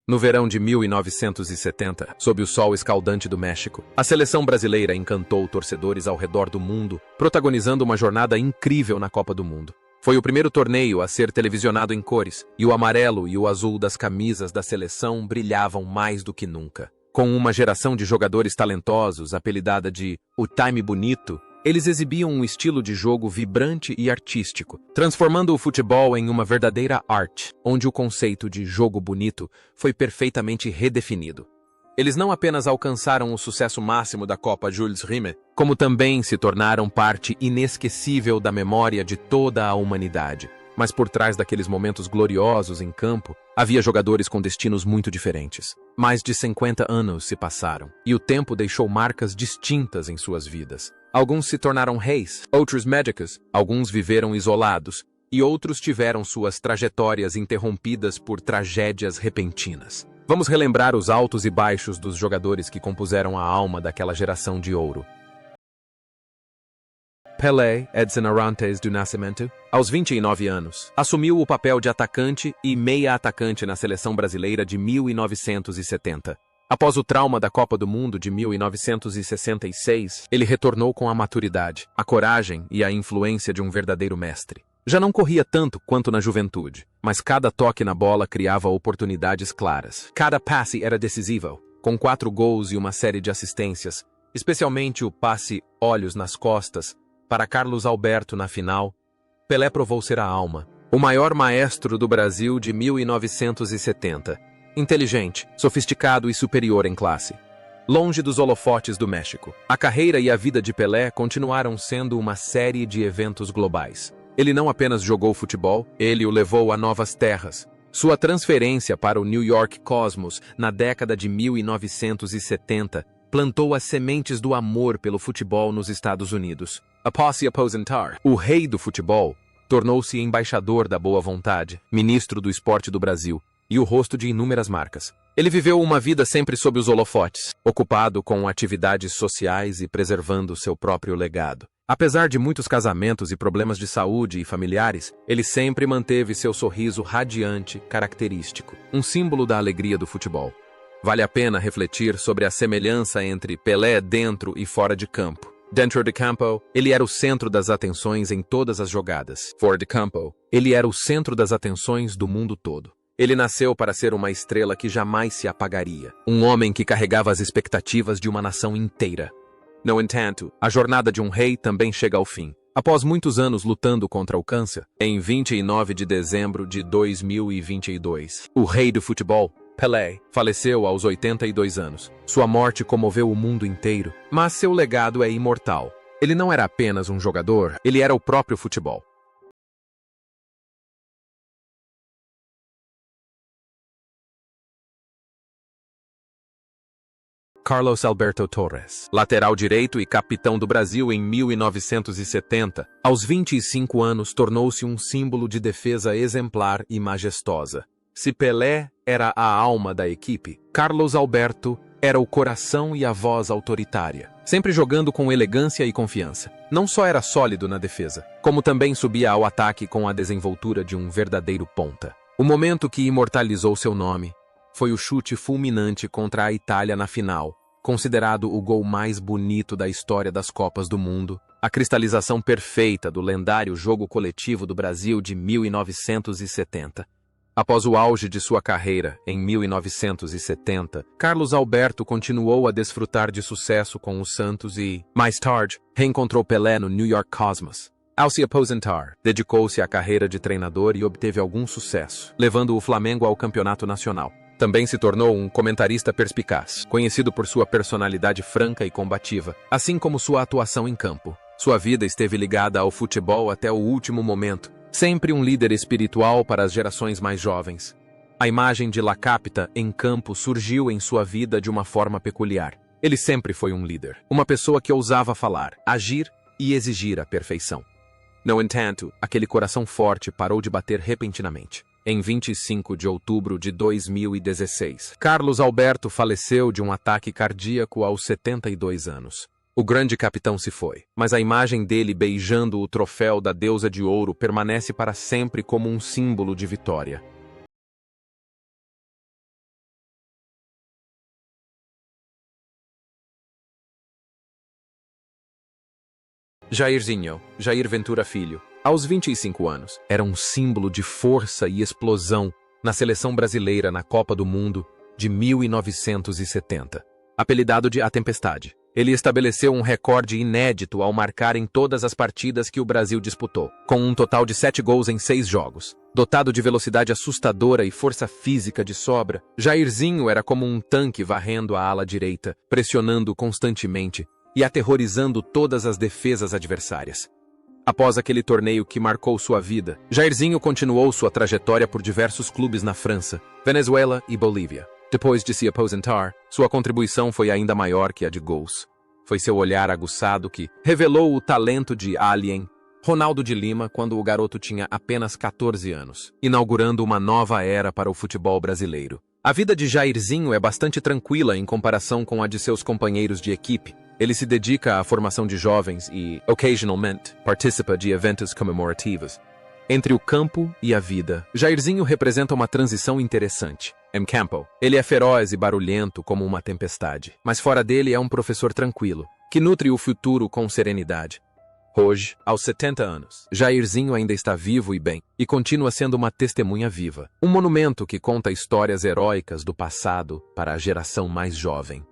No verão de 1970, sob o sol escaldante do México, a seleção brasileira encantou torcedores ao redor do mundo, protagonizando uma jornada incrível na Copa do Mundo. Foi o primeiro torneio a ser televisionado em cores, e o amarelo e o azul das camisas da seleção brilhavam mais do que nunca. Com uma geração de jogadores talentosos, apelidada de "o time bonito", eles exibiam um estilo de jogo vibrante e artístico, transformando o futebol em uma verdadeira arte, onde o conceito de jogo bonito foi perfeitamente redefinido. Eles não apenas alcançaram o sucesso máximo da Copa Jules Rimet, como também se tornaram parte inesquecível da memória de toda a humanidade. Mas por trás daqueles momentos gloriosos em campo, havia jogadores com destinos muito diferentes. Mais de 50 anos se passaram, e o tempo deixou marcas distintas em suas vidas. Alguns se tornaram reis, outros médicos, alguns viveram isolados, e outros tiveram suas trajetórias interrompidas por tragédias repentinas. Vamos relembrar os altos e baixos dos jogadores que compuseram a alma daquela geração de ouro. Pelé Edson Arantes do Nascimento, aos 29 anos, assumiu o papel de atacante e meia-atacante na seleção brasileira de 1970. Após o trauma da Copa do Mundo de 1966, ele retornou com a maturidade, a coragem e a influência de um verdadeiro mestre. Já não corria tanto quanto na juventude, mas cada toque na bola criava oportunidades claras. Cada passe era decisivo, com 4 gols e uma série de assistências, especialmente o passe olhos nas costas para Carlos Alberto na final. Pelé provou ser a alma, o maior maestro do Brasil de 1970. Inteligente, sofisticado e superior em classe. Longe dos holofotes do México, a carreira e a vida de Pelé continuaram sendo uma série de eventos globais. Ele não apenas jogou futebol, ele o levou a novas terras. Sua transferência para o New York Cosmos na década de 1970 plantou as sementes do amor pelo futebol nos Estados Unidos. Após se aposentar, o rei do futebol tornou-se embaixador da boa vontade, ministro do esporte do Brasil e o rosto de inúmeras marcas. Ele viveu uma vida sempre sob os holofotes, ocupado com atividades sociais e preservando seu próprio legado. Apesar de muitos casamentos e problemas de saúde e familiares, ele sempre manteve seu sorriso radiante, característico, um símbolo da alegria do futebol. Vale a pena refletir sobre a semelhança entre Pelé dentro e fora de campo. Dentro de campo, ele era o centro das atenções em todas as jogadas. Fora de campo, ele era o centro das atenções do mundo todo. Ele nasceu para ser uma estrela que jamais se apagaria. Um homem que carregava as expectativas de uma nação inteira. No entanto, a jornada de um rei também chega ao fim. Após muitos anos lutando contra o câncer, em 29 de dezembro de 2022, o rei do futebol, Pelé, faleceu aos 82 anos. Sua morte comoveu o mundo inteiro, mas seu legado é imortal. Ele não era apenas um jogador, ele era o próprio futebol. Carlos Alberto Torres, lateral direito e capitão do Brasil em 1970, aos 25 anos tornou-se um símbolo de defesa exemplar e majestosa. Se Pelé era a alma da equipe, Carlos Alberto era o coração e a voz autoritária, sempre jogando com elegância e confiança. Não só era sólido na defesa, como também subia ao ataque com a desenvoltura de um verdadeiro ponta. O momento que imortalizou seu nome foi o chute fulminante contra a Itália na final, considerado o gol mais bonito da história das Copas do Mundo, a cristalização perfeita do lendário jogo coletivo do Brasil de 1970. Após o auge de sua carreira, em 1970, Carlos Alberto continuou a desfrutar de sucesso com o Santos e, mais tarde, reencontrou Pelé no New York Cosmos. Ao se aposentar, dedicou-se à carreira de treinador e obteve algum sucesso, levando o Flamengo ao campeonato nacional. Também se tornou um comentarista perspicaz, conhecido por sua personalidade franca e combativa, assim como sua atuação em campo. Sua vida esteve ligada ao futebol até o último momento, sempre um líder espiritual para as gerações mais jovens. A imagem de La Capita em campo surgiu em sua vida de uma forma peculiar. Ele sempre foi um líder, uma pessoa que ousava falar, agir e exigir a perfeição. No entanto, aquele coração forte parou de bater repentinamente. Em 25 de outubro de 2016, Carlos Alberto faleceu de um ataque cardíaco aos 72 anos. O grande capitão se foi, mas a imagem dele beijando o troféu da deusa de ouro permanece para sempre como um símbolo de vitória. Jairzinho, Jair Ventura Filho, aos 25 anos, era um símbolo de força e explosão na seleção brasileira na Copa do Mundo de 1970. Apelidado de A Tempestade, ele estabeleceu um recorde inédito ao marcar em todas as partidas que o Brasil disputou, com um total de 7 gols em 6 jogos. Dotado de velocidade assustadora e força física de sobra, Jairzinho era como um tanque varrendo a ala direita, pressionando constantemente e aterrorizando todas as defesas adversárias. Após aquele torneio que marcou sua vida, Jairzinho continuou sua trajetória por diversos clubes na França, Venezuela e Bolívia. Depois de se aposentar, sua contribuição foi ainda maior que a de gols. Foi seu olhar aguçado que revelou o talento de Alien Ronaldo de Lima quando o garoto tinha apenas 14 anos, inaugurando uma nova era para o futebol brasileiro. A vida de Jairzinho é bastante tranquila em comparação com a de seus companheiros de equipe. Ele se dedica à formação de jovens e, occasionalmente, participa de eventos comemorativos. Entre o campo e a vida, Jairzinho representa uma transição interessante. Em campo, ele é feroz e barulhento como uma tempestade, mas fora dele é um professor tranquilo, que nutre o futuro com serenidade. Hoje, aos 70 anos, Jairzinho ainda está vivo e bem, e continua sendo uma testemunha viva. Um monumento que conta histórias heróicas do passado para a geração mais jovem.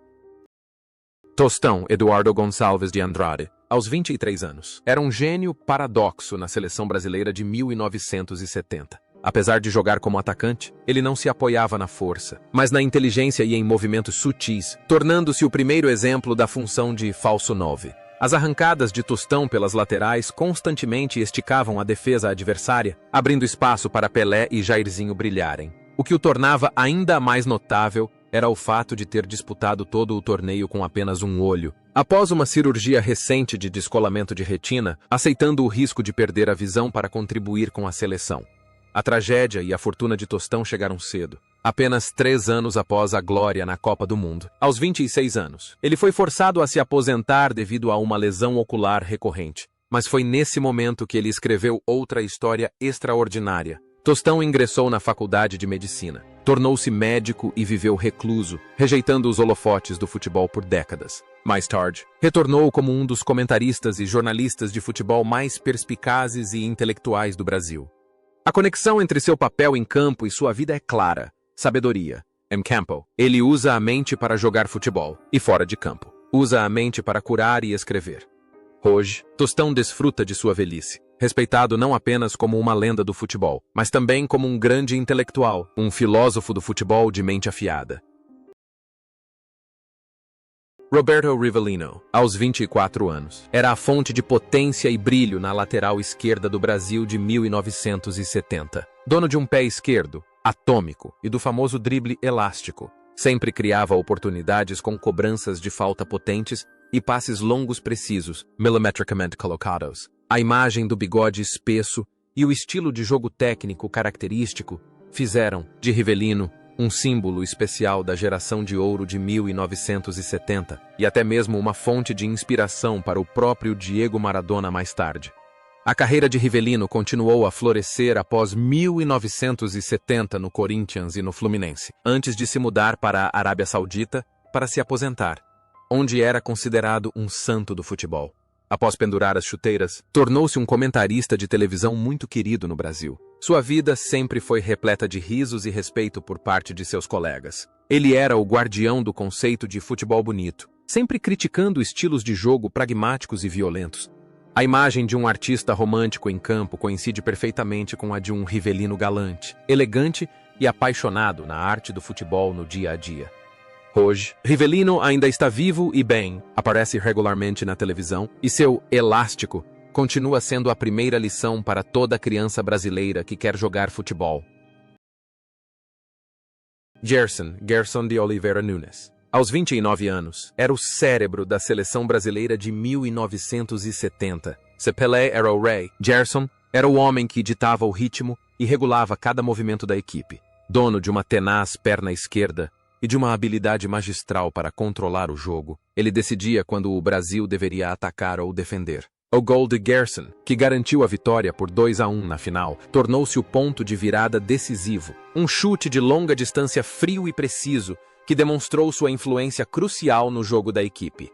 Tostão Eduardo Gonçalves de Andrade, aos 23 anos, era um gênio paradoxo na seleção brasileira de 1970. Apesar de jogar como atacante, ele não se apoiava na força, mas na inteligência e em movimentos sutis, tornando-se o primeiro exemplo da função de falso 9. As arrancadas de Tostão pelas laterais constantemente esticavam a defesa adversária, abrindo espaço para Pelé e Jairzinho brilharem. O que o tornava ainda mais notável era o fato de ter disputado todo o torneio com apenas um olho. Após uma cirurgia recente de descolamento de retina, aceitando o risco de perder a visão para contribuir com a seleção. A tragédia e a fortuna de Tostão chegaram cedo, apenas 3 anos após a glória na Copa do Mundo. Aos 26 anos, ele foi forçado a se aposentar devido a uma lesão ocular recorrente. Mas foi nesse momento que ele escreveu outra história extraordinária. Tostão ingressou na faculdade de medicina, tornou-se médico e viveu recluso, rejeitando os holofotes do futebol por décadas. Mais tarde, retornou como um dos comentaristas e jornalistas de futebol mais perspicazes e intelectuais do Brasil. A conexão entre seu papel em campo e sua vida é clara. Sabedoria. Em campo, ele usa a mente para jogar futebol, e fora de campo, usa a mente para curar e escrever. Hoje, Tostão desfruta de sua velhice, respeitado não apenas como uma lenda do futebol, mas também como um grande intelectual, um filósofo do futebol de mente afiada. Roberto Rivellino, aos 24 anos, era a fonte de potência e brilho na lateral esquerda do Brasil de 1970. Dono de um pé esquerdo, atômico, e do famoso drible elástico, sempre criava oportunidades com cobranças de falta potentes e passes longos precisos, milimetricamente colocados. A imagem do bigode espesso e o estilo de jogo técnico característico fizeram de Rivellino um símbolo especial da geração de ouro de 1970 e até mesmo uma fonte de inspiração para o próprio Diego Maradona mais tarde. A carreira de Rivellino continuou a florescer após 1970 no Corinthians e no Fluminense, antes de se mudar para a Arábia Saudita para se aposentar, onde era considerado um santo do futebol. Após pendurar as chuteiras, tornou-se um comentarista de televisão muito querido no Brasil. Sua vida sempre foi repleta de risos e respeito por parte de seus colegas. Ele era o guardião do conceito de futebol bonito, sempre criticando estilos de jogo pragmáticos e violentos. A imagem de um artista romântico em campo coincide perfeitamente com a de um Rivellino galante, elegante e apaixonado na arte do futebol no dia a dia. Hoje, Rivellino ainda está vivo e bem, aparece regularmente na televisão, e seu elástico continua sendo a primeira lição para toda criança brasileira que quer jogar futebol. Gerson de Oliveira Nunes, aos 29 anos, era o cérebro da seleção brasileira de 1970. Se Pelé era o rei, Gerson era o homem que ditava o ritmo e regulava cada movimento da equipe. Dono de uma tenaz perna esquerda e de uma habilidade magistral para controlar o jogo, ele decidia quando o Brasil deveria atacar ou defender. O gol de Gerson, que garantiu a vitória por 2-1 na final, tornou-se o ponto de virada decisivo. Um chute de longa distância frio e preciso, que demonstrou sua influência crucial no jogo da equipe.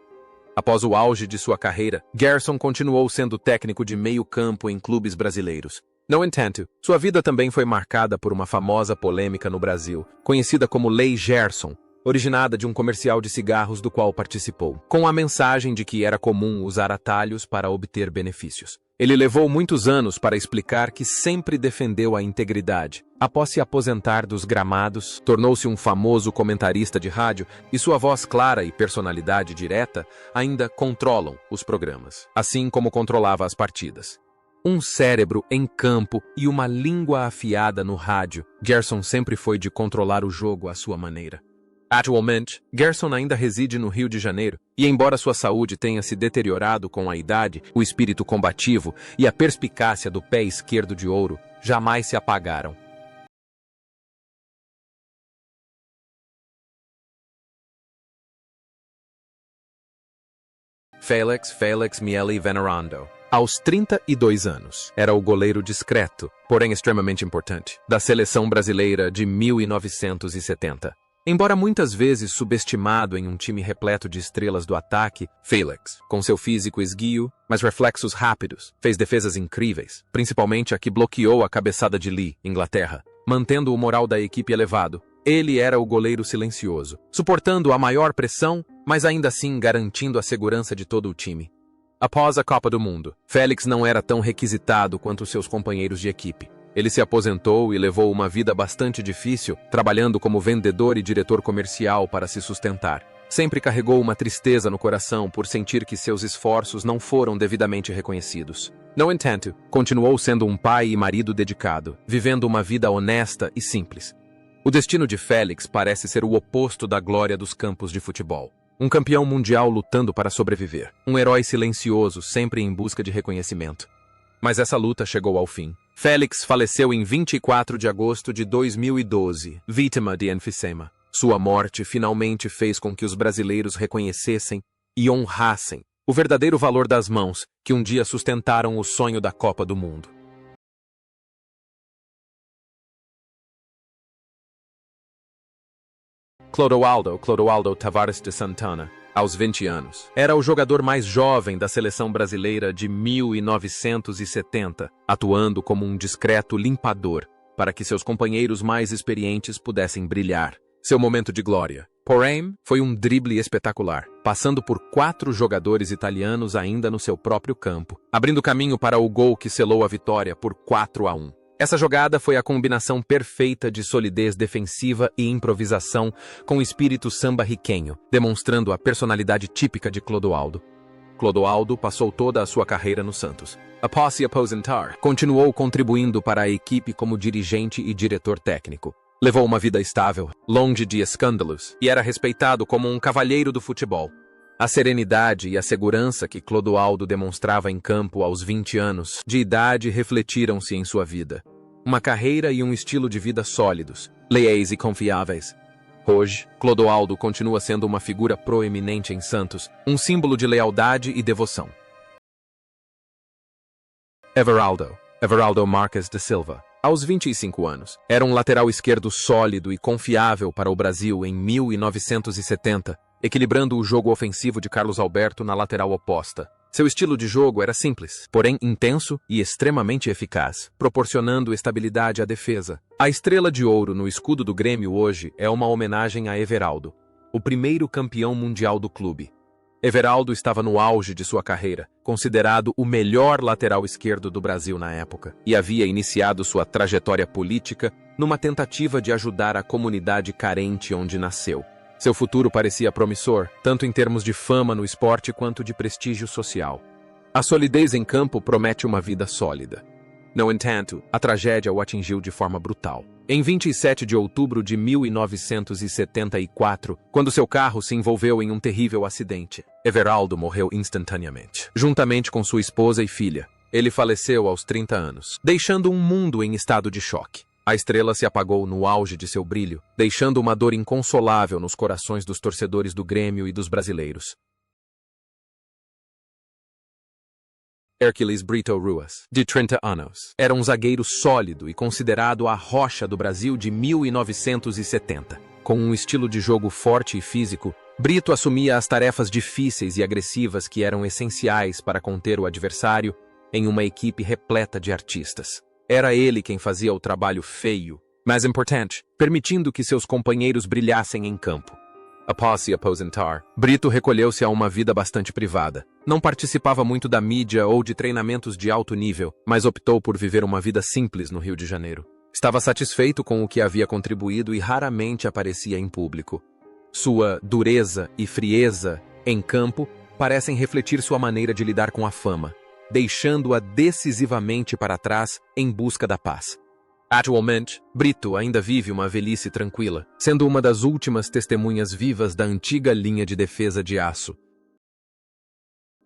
Após o auge de sua carreira, Gerson continuou sendo técnico de meio-campo em clubes brasileiros. No entanto, sua vida também foi marcada por uma famosa polêmica no Brasil, conhecida como Lei Gerson, originada de um comercial de cigarros do qual participou, com a mensagem de que era comum usar atalhos para obter benefícios. Ele levou muitos anos para explicar que sempre defendeu a integridade. Após se aposentar dos gramados, tornou-se um famoso comentarista de rádio e sua voz clara e personalidade direta ainda controlam os programas, assim como controlava as partidas. Um cérebro em campo e uma língua afiada no rádio, Gerson sempre foi de controlar o jogo à sua maneira. Atualmente, Gerson ainda reside no Rio de Janeiro, e embora sua saúde tenha se deteriorado com a idade, o espírito combativo e a perspicácia do pé esquerdo de ouro jamais se apagaram. Félix Mieli Venerando. Aos 32 anos, era o goleiro discreto, porém extremamente importante, da seleção brasileira de 1970. Embora muitas vezes subestimado em um time repleto de estrelas do ataque, Félix, com seu físico esguio, mas reflexos rápidos, fez defesas incríveis, principalmente a que bloqueou a cabeçada de Lee, Inglaterra, mantendo o moral da equipe elevado. Ele era o goleiro silencioso, suportando a maior pressão, mas ainda assim garantindo a segurança de todo o time. Após a Copa do Mundo, Félix não era tão requisitado quanto seus companheiros de equipe. Ele se aposentou e levou uma vida bastante difícil, trabalhando como vendedor e diretor comercial para se sustentar. Sempre carregou uma tristeza no coração por sentir que seus esforços não foram devidamente reconhecidos. No entanto, continuou sendo um pai e marido dedicado, vivendo uma vida honesta e simples. O destino de Félix parece ser o oposto da glória dos campos de futebol. Um campeão mundial lutando para sobreviver. Um herói silencioso, sempre em busca de reconhecimento. Mas essa luta chegou ao fim. Félix faleceu em 24 de agosto de 2012, vítima de enfisema. Sua morte finalmente fez com que os brasileiros reconhecessem e honrassem o verdadeiro valor das mãos que um dia sustentaram o sonho da Copa do Mundo. Clodoaldo Tavares de Santana, aos 20 anos. Era o jogador mais jovem da seleção brasileira de 1970, atuando como um discreto limpador para que seus companheiros mais experientes pudessem brilhar. Seu momento de glória, porém, foi um drible espetacular, passando por 4 jogadores italianos ainda no seu próprio campo, abrindo caminho para o gol que selou a vitória por 4-1. Essa jogada foi a combinação perfeita de solidez defensiva e improvisação com espírito samba-riquenho, demonstrando a personalidade típica de Clodoaldo. Clodoaldo passou toda a sua carreira no Santos. Após se aposentar, continuou contribuindo para a equipe como dirigente e diretor técnico. Levou uma vida estável, longe de escândalos, e era respeitado como um cavalheiro do futebol. A serenidade e a segurança que Clodoaldo demonstrava em campo aos 20 anos de idade refletiram-se em sua vida. Uma carreira e um estilo de vida sólidos, leais e confiáveis. Hoje, Clodoaldo continua sendo uma figura proeminente em Santos, um símbolo de lealdade e devoção. Everaldo Marques de Silva, aos 25 anos, era um lateral esquerdo sólido e confiável para o Brasil em 1970, equilibrando o jogo ofensivo de Carlos Alberto na lateral oposta. Seu estilo de jogo era simples, porém intenso e extremamente eficaz, proporcionando estabilidade à defesa. A estrela de ouro no escudo do Grêmio hoje é uma homenagem a Everaldo, o primeiro campeão mundial do clube. Everaldo estava no auge de sua carreira, considerado o melhor lateral esquerdo do Brasil na época, e havia iniciado sua trajetória política numa tentativa de ajudar a comunidade carente onde nasceu. Seu futuro parecia promissor, tanto em termos de fama no esporte quanto de prestígio social. A solidez em campo promete uma vida sólida. No entanto, a tragédia o atingiu de forma brutal. Em 27 de outubro de 1974, quando seu carro se envolveu em um terrível acidente, Everaldo morreu instantaneamente, juntamente com sua esposa e filha. Ele faleceu aos 30 anos, deixando um mundo em estado de choque. A estrela se apagou no auge de seu brilho, deixando uma dor inconsolável nos corações dos torcedores do Grêmio e dos brasileiros. Hércules Brito Ruas, de 30 anos, era um zagueiro sólido e considerado a rocha do Brasil de 1970. Com um estilo de jogo forte e físico, Brito assumia as tarefas difíceis e agressivas que eram essenciais para conter o adversário em uma equipe repleta de artistas. Era ele quem fazia o trabalho feio, mas importante, permitindo que seus companheiros brilhassem em campo. Após se aposentar, Brito recolheu-se a uma vida bastante privada. Não participava muito da mídia ou de treinamentos de alto nível, mas optou por viver uma vida simples no Rio de Janeiro. Estava satisfeito com o que havia contribuído e raramente aparecia em público. Sua dureza e frieza em campo parecem refletir sua maneira de lidar com a fama, deixando-a decisivamente para trás em busca da paz. Atualmente, Brito ainda vive uma velhice tranquila, sendo uma das últimas testemunhas vivas da antiga linha de defesa de aço.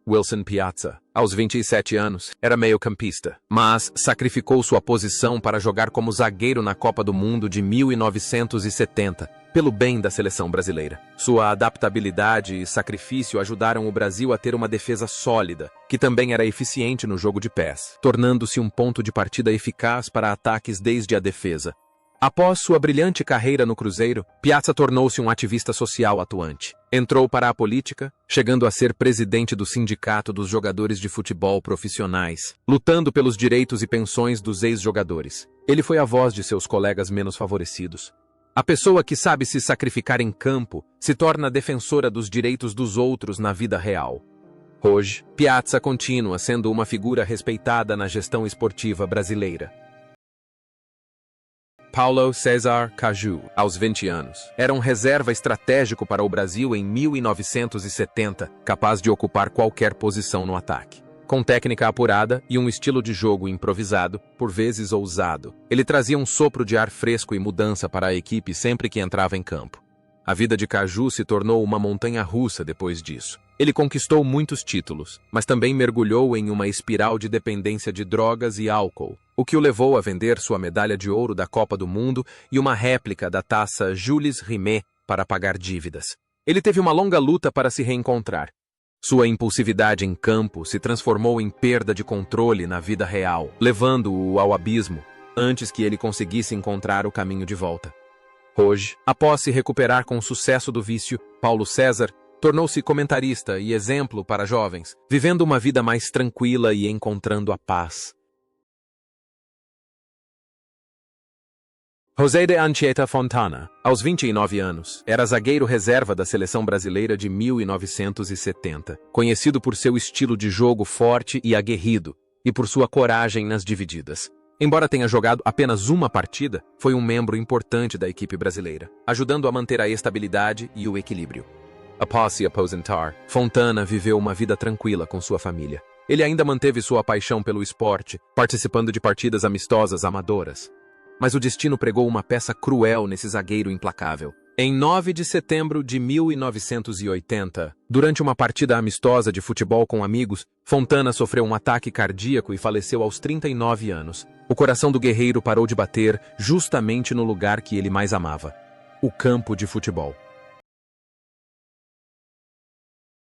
Wilson Piazza, aos 27 anos, era meio-campista, mas sacrificou sua posição para jogar como zagueiro na Copa do Mundo de 1970, pelo bem da seleção brasileira. Sua adaptabilidade e sacrifício ajudaram o Brasil a ter uma defesa sólida, que também era eficiente no jogo de pés, tornando-se um ponto de partida eficaz para ataques desde a defesa. Após sua brilhante carreira no Cruzeiro, Piazza tornou-se um ativista social atuante. Entrou para a política, chegando a ser presidente do Sindicato dos Jogadores de Futebol Profissionais, lutando pelos direitos e pensões dos ex-jogadores. Ele foi a voz de seus colegas menos favorecidos. A pessoa que sabe se sacrificar em campo se torna defensora dos direitos dos outros na vida real. Hoje, Piazza continua sendo uma figura respeitada na gestão esportiva brasileira. Paulo César Caju, aos 20 anos, era um reserva estratégico para o Brasil em 1970, capaz de ocupar qualquer posição no ataque. Com técnica apurada e um estilo de jogo improvisado, por vezes ousado, ele trazia um sopro de ar fresco e mudança para a equipe sempre que entrava em campo. A vida de Caju se tornou uma montanha-russa depois disso. Ele conquistou muitos títulos, mas também mergulhou em uma espiral de dependência de drogas e álcool, o que o levou a vender sua medalha de ouro da Copa do Mundo e uma réplica da taça Jules Rimet para pagar dívidas. Ele teve uma longa luta para se reencontrar. Sua impulsividade em campo se transformou em perda de controle na vida real, levando-o ao abismo, antes que ele conseguisse encontrar o caminho de volta. Hoje, após se recuperar com o sucesso do vício, Paulo César tornou-se comentarista e exemplo para jovens, vivendo uma vida mais tranquila e encontrando a paz. José de Anchieta Fontana, aos 29 anos, era zagueiro reserva da seleção brasileira de 1970, conhecido por seu estilo de jogo forte e aguerrido, e por sua coragem nas divididas. Embora tenha jogado apenas uma partida, foi um membro importante da equipe brasileira, ajudando a manter a estabilidade e o equilíbrio. Após se aposentar, Fontana viveu uma vida tranquila com sua família. Ele ainda manteve sua paixão pelo esporte, participando de partidas amistosas amadoras. Mas o destino pregou uma peça cruel nesse zagueiro implacável. Em 9 de setembro de 1980, durante uma partida amistosa de futebol com amigos, Fontana sofreu um ataque cardíaco e faleceu aos 39 anos. O coração do guerreiro parou de bater justamente no lugar que ele mais amava: o campo de futebol.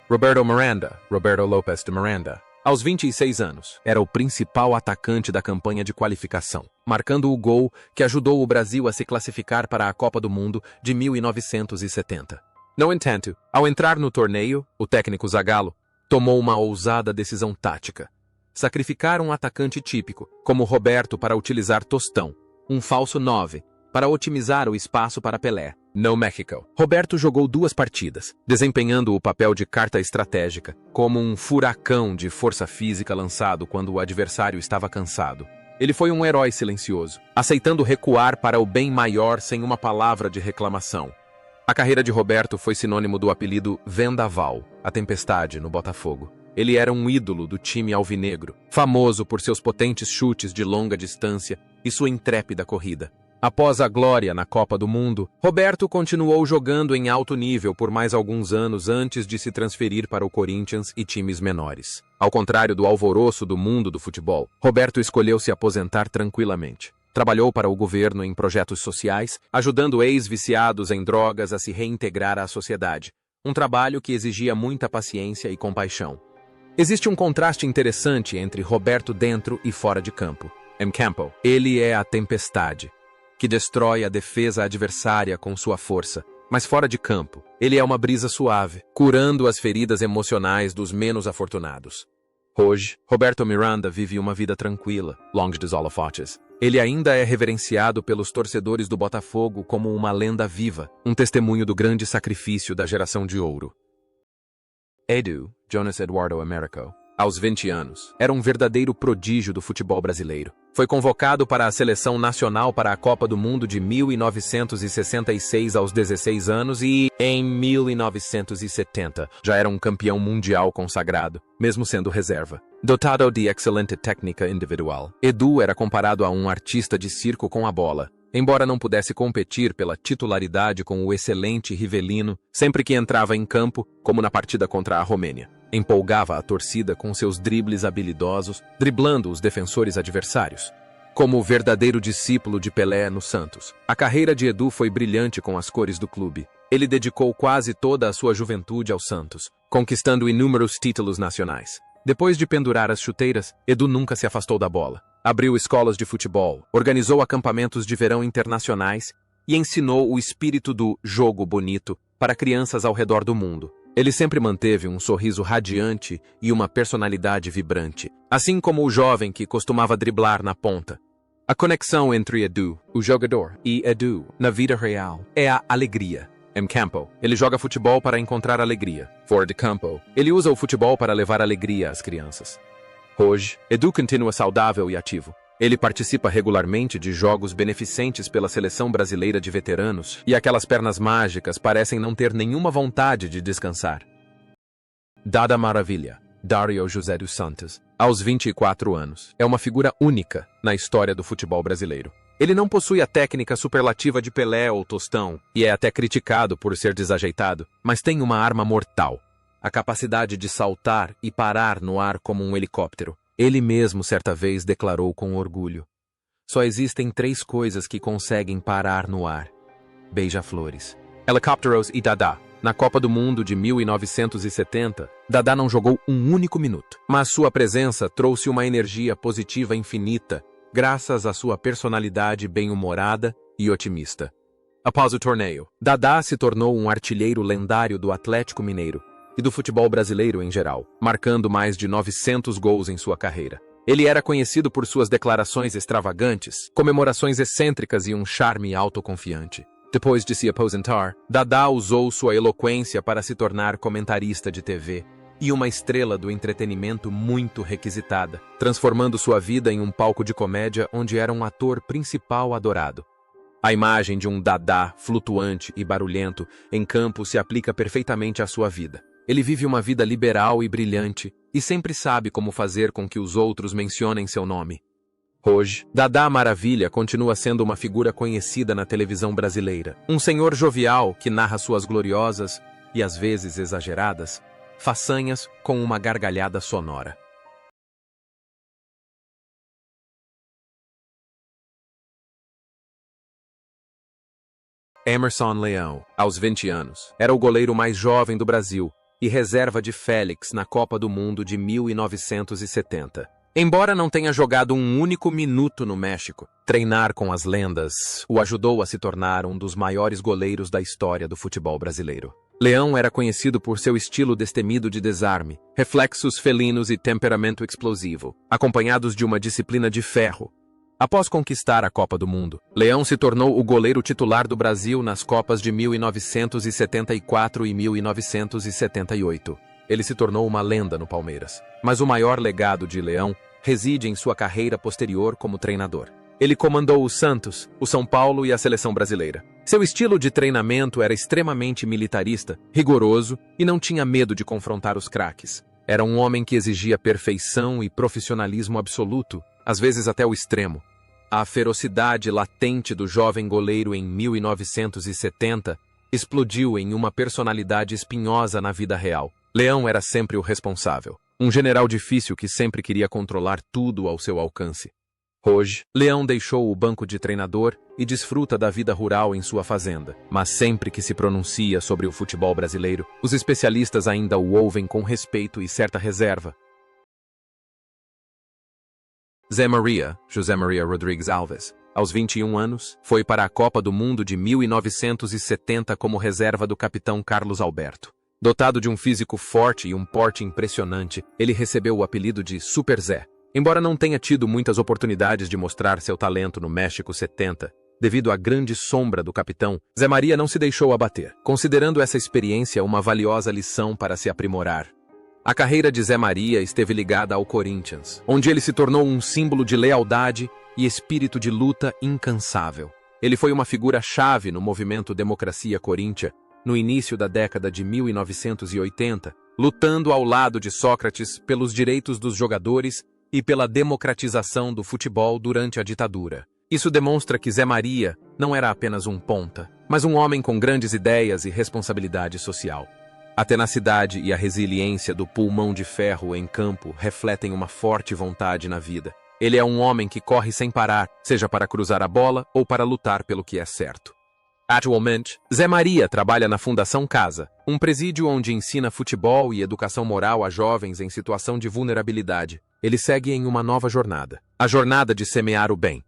Roberto Miranda, Roberto Lopes de Miranda, aos 26 anos, era o principal atacante da campanha de qualificação, marcando o gol que ajudou o Brasil a se classificar para a Copa do Mundo de 1970. No entanto, ao entrar no torneio, o técnico Zagallo tomou uma ousada decisão tática: sacrificar um atacante típico, como Roberto, para utilizar Tostão, um falso 9, para otimizar o espaço para Pelé. No México, Roberto jogou 2 partidas, desempenhando o papel de carta estratégica, como um furacão de força física lançado quando o adversário estava cansado. Ele foi um herói silencioso, aceitando recuar para o bem maior sem uma palavra de reclamação. A carreira de Roberto foi sinônimo do apelido Vendaval, a tempestade no Botafogo. Ele era um ídolo do time alvinegro, famoso por seus potentes chutes de longa distância e sua intrépida corrida. Após a glória na Copa do Mundo, Roberto continuou jogando em alto nível por mais alguns anos antes de se transferir para o Corinthians e times menores. Ao contrário do alvoroço do mundo do futebol, Roberto escolheu se aposentar tranquilamente. Trabalhou para o governo em projetos sociais, ajudando ex-viciados em drogas a se reintegrar à sociedade. Um trabalho que exigia muita paciência e compaixão. Existe um contraste interessante entre Roberto dentro e fora de campo. Em campo, ele é a tempestade, que destrói a defesa adversária com sua força, mas fora de campo, ele é uma brisa suave, curando as feridas emocionais dos menos afortunados. Hoje, Roberto Miranda vive uma vida tranquila, longe dos holofotes. Ele ainda é reverenciado pelos torcedores do Botafogo como uma lenda viva, um testemunho do grande sacrifício da geração de ouro. Edu, Jonas Eduardo Américo, aos 20 anos, era um verdadeiro prodígio do futebol brasileiro. Foi convocado para a seleção nacional para a Copa do Mundo de 1966 aos 16 anos e, em 1970, já era um campeão mundial consagrado, mesmo sendo reserva. Dotado de excelente técnica individual, Edu era comparado a um artista de circo com a bola. Embora não pudesse competir pela titularidade com o excelente Rivelino, sempre que entrava em campo, como na partida contra a Romênia, empolgava a torcida com seus dribles habilidosos, driblando os defensores adversários. Como o verdadeiro discípulo de Pelé no Santos, a carreira de Edu foi brilhante com as cores do clube. Ele dedicou quase toda a sua juventude ao Santos, conquistando inúmeros títulos nacionais. Depois de pendurar as chuteiras, Edu nunca se afastou da bola. Abriu escolas de futebol, organizou acampamentos de verão internacionais e ensinou o espírito do jogo bonito para crianças ao redor do mundo. Ele sempre manteve um sorriso radiante e uma personalidade vibrante, assim como o jovem que costumava driblar na ponta. A conexão entre Edu, o jogador, e Edu, na vida real, é a alegria. Em campo, ele joga futebol para encontrar alegria. Fora de campo, ele usa o futebol para levar alegria às crianças. Hoje, Edu continua saudável e ativo. Ele participa regularmente de jogos beneficentes pela seleção brasileira de veteranos e aquelas pernas mágicas parecem não ter nenhuma vontade de descansar. Dada Maravilha, Dario José dos Santos, aos 24 anos, é uma figura única na história do futebol brasileiro. Ele não possui a técnica superlativa de Pelé ou Tostão, e é até criticado por ser desajeitado, mas tem uma arma mortal: a capacidade de saltar e parar no ar como um helicóptero. Ele mesmo certa vez declarou com orgulho: só existem 3 coisas que conseguem parar no ar: beija-flores, helicópteros e Dadá. Na Copa do Mundo de 1970, Dadá não jogou um único minuto, mas sua presença trouxe uma energia positiva infinita, graças à sua personalidade bem-humorada e otimista. Após o torneio, Dadá se tornou um artilheiro lendário do Atlético Mineiro e do futebol brasileiro em geral, marcando mais de 900 gols em sua carreira. Ele era conhecido por suas declarações extravagantes, comemorações excêntricas e um charme autoconfiante. Depois de se aposentar, Dadá usou sua eloquência para se tornar comentarista de TV e uma estrela do entretenimento muito requisitada, transformando sua vida em um palco de comédia onde era um ator principal adorado. A imagem de um Dadá flutuante e barulhento em campo se aplica perfeitamente à sua vida. Ele vive uma vida liberal e brilhante e sempre sabe como fazer com que os outros mencionem seu nome. Hoje, Dadá Maravilha continua sendo uma figura conhecida na televisão brasileira. Um senhor jovial que narra suas gloriosas, e às vezes exageradas, façanhas com uma gargalhada sonora. Emerson Leão, aos 20 anos, era o goleiro mais jovem do Brasil e reserva de Félix na Copa do Mundo de 1970. Embora não tenha jogado um único minuto no México, treinar com as lendas o ajudou a se tornar um dos maiores goleiros da história do futebol brasileiro. Leão era conhecido por seu estilo destemido de desarme, reflexos felinos e temperamento explosivo, acompanhados de uma disciplina de ferro. Após conquistar a Copa do Mundo, Leão se tornou o goleiro titular do Brasil nas Copas de 1974 e 1978. Ele se tornou uma lenda no Palmeiras, mas o maior legado de Leão reside em sua carreira posterior como treinador. Ele comandou o Santos, o São Paulo e a seleção brasileira. Seu estilo de treinamento era extremamente militarista, rigoroso e não tinha medo de confrontar os craques. Era um homem que exigia perfeição e profissionalismo absoluto, às vezes até o extremo. A ferocidade latente do jovem goleiro em 1970 explodiu em uma personalidade espinhosa na vida real. Leão era sempre o responsável, um general difícil que sempre queria controlar tudo ao seu alcance. Hoje, Leão deixou o banco de treinador e desfruta da vida rural em sua fazenda, mas sempre que se pronuncia sobre o futebol brasileiro, os especialistas ainda o ouvem com respeito e certa reserva. José Maria Rodrigues Alves, Aos 21 anos, foi para a Copa do Mundo de 1970 como reserva do capitão Carlos Alberto. Dotado de um físico forte e um porte impressionante, ele recebeu o apelido de Super Zé. Embora não tenha tido muitas oportunidades de mostrar seu talento no México 70, devido à grande sombra do capitão, Zé Maria não se deixou abater, considerando essa experiência uma valiosa lição para se aprimorar. A carreira de Zé Maria esteve ligada ao Corinthians, onde ele se tornou um símbolo de lealdade e espírito de luta incansável. Ele foi uma figura-chave no movimento Democracia Coríntia, no início da década de 1980, lutando ao lado de Sócrates pelos direitos dos jogadores e pela democratização do futebol durante a ditadura. Isso demonstra que Zé Maria não era apenas um ponta, mas um homem com grandes ideias e responsabilidade social. A tenacidade e a resiliência do pulmão de ferro em campo refletem uma forte vontade na vida. Ele é um homem que corre sem parar, seja para cruzar a bola ou para lutar pelo que é certo. Atualmente, Zé Maria trabalha na Fundação Casa, um presídio onde ensina futebol e educação moral a jovens em situação de vulnerabilidade. Ele segue em uma nova jornada, a jornada de semear o bem.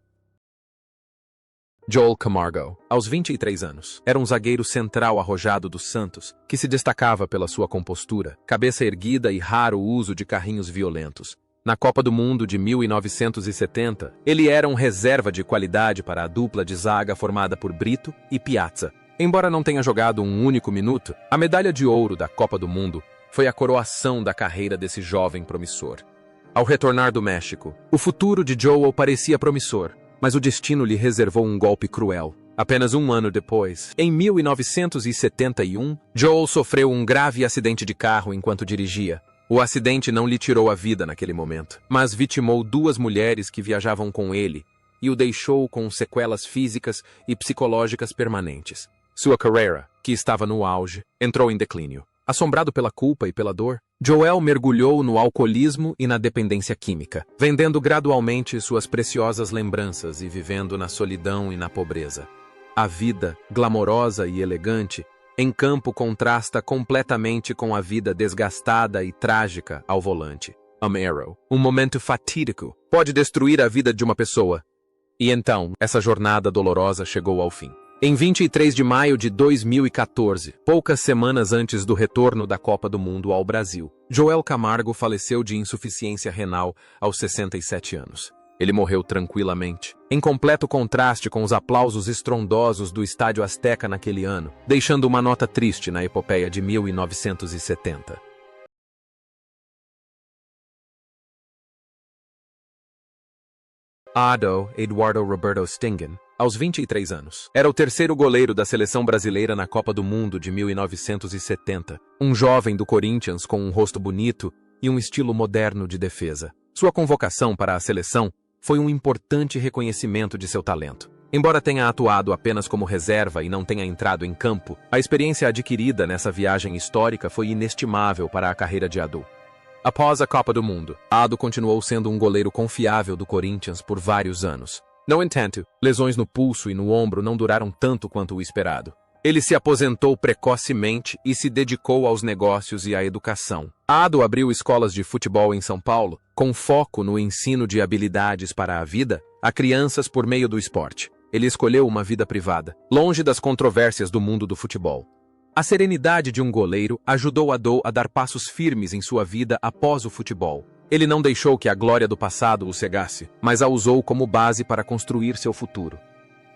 Joel Camargo, aos 23 anos, era um zagueiro central arrojado do Santos, que se destacava pela sua compostura, cabeça erguida e raro uso de carrinhos violentos. Na Copa do Mundo de 1970, ele era um reserva de qualidade para a dupla de zaga formada por Brito e Piazza. Embora não tenha jogado um único minuto, a medalha de ouro da Copa do Mundo foi a coroação da carreira desse jovem promissor. Ao retornar do México, o futuro de Joel parecia promissor, mas o destino lhe reservou um golpe cruel. Apenas um ano depois, em 1971, Joel sofreu um grave acidente de carro enquanto dirigia. O acidente não lhe tirou a vida naquele momento, mas vitimou duas mulheres que viajavam com ele e o deixou com sequelas físicas e psicológicas permanentes. Sua carreira, que estava no auge, entrou em declínio. Assombrado pela culpa e pela dor, Joel mergulhou no alcoolismo e na dependência química, vendendo gradualmente suas preciosas lembranças e vivendo na solidão e na pobreza. A vida, glamourosa e elegante, em campo contrasta completamente com a vida desgastada e trágica ao volante. Arrow, um momento fatídico, pode destruir a vida de uma pessoa. E então, essa jornada dolorosa chegou ao fim. Em 23 de maio de 2014, poucas semanas antes do retorno da Copa do Mundo ao Brasil, Joel Camargo faleceu de insuficiência renal aos 67 anos. Ele morreu tranquilamente, em completo contraste com os aplausos estrondosos do Estádio Azteca naquele ano, deixando uma nota triste na epopeia de 1970. Ado Eduardo Roberto Stingen, aos 23 anos, era o terceiro goleiro da seleção brasileira na Copa do Mundo de 1970, um jovem do Corinthians com um rosto bonito e um estilo moderno de defesa. Sua convocação para a seleção foi um importante reconhecimento de seu talento. Embora tenha atuado apenas como reserva e não tenha entrado em campo, a experiência adquirida nessa viagem histórica foi inestimável para a carreira de Ado. Após a Copa do Mundo, Ado continuou sendo um goleiro confiável do Corinthians por vários anos. No entanto, lesões no pulso e no ombro não duraram tanto quanto o esperado. Ele se aposentou precocemente e se dedicou aos negócios e à educação. Ado abriu escolas de futebol em São Paulo, com foco no ensino de habilidades para a vida a crianças por meio do esporte. Ele escolheu uma vida privada, longe das controvérsias do mundo do futebol. A serenidade de um goleiro ajudou Ado a dar passos firmes em sua vida após o futebol. Ele não deixou que a glória do passado o cegasse, mas a usou como base para construir seu futuro.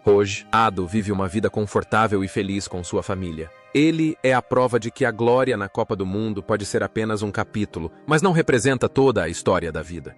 Hoje, Ado vive uma vida confortável e feliz com sua família. Ele é a prova de que a glória na Copa do Mundo pode ser apenas um capítulo, mas não representa toda a história da vida.